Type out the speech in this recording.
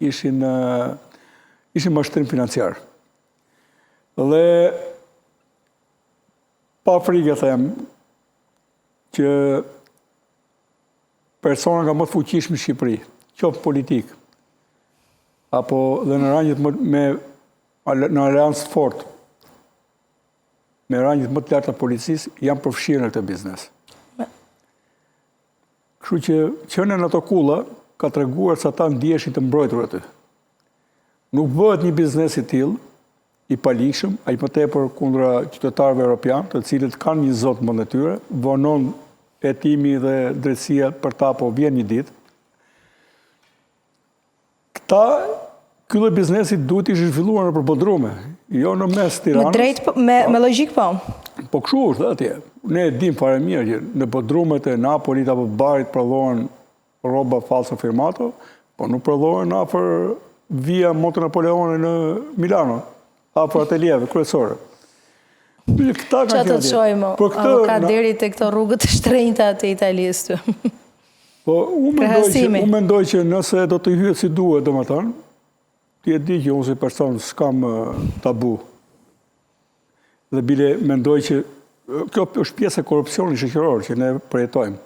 ishin mashtrim financiar. Dhe pa frikë them që persona nga më të fuqishëm në Shqipëri, qoftë politik, apo dhe në rangjet në aleancë të fortë, me rangjet më të lartë të policisë, janë përfshirë në këtë biznes. Kështu që qënë në ato kulla ka treguar se ata ndjeshin të mbrojtur aty. Nuk bëhet një biznes i tillë, i palikshëm, ai më tepër kundra qytetarëve europianë, të cilët kanë një zot më në tyre, vonon hetimi dhe drejtësia për ta, po vjen një ditë. Ky lloj biznesi duhet ishte zhvilluar nëpër bodrume, jo në mes Tiranës. Me drejt, me logjik po. Po kështu është atje. Ne e dim fare mirë që në bodrumet e Napolit apo barit prodhohen rroba falso firmato, po nuk prodhohen afër via Monte Napoleone në Milano, afër ateljeve kryesore. Qa të të shojmë, avokat deri të këto rrugët të shtrenjta të Italisë të? Po, unë mendoj që nëse do të hyhet si duhet, domethënë, ti e di që unë si person s'kam tabu. Dhe bile mendoj që kjo është pjesë e korrupsionit shoqëror që ne përjetojmë.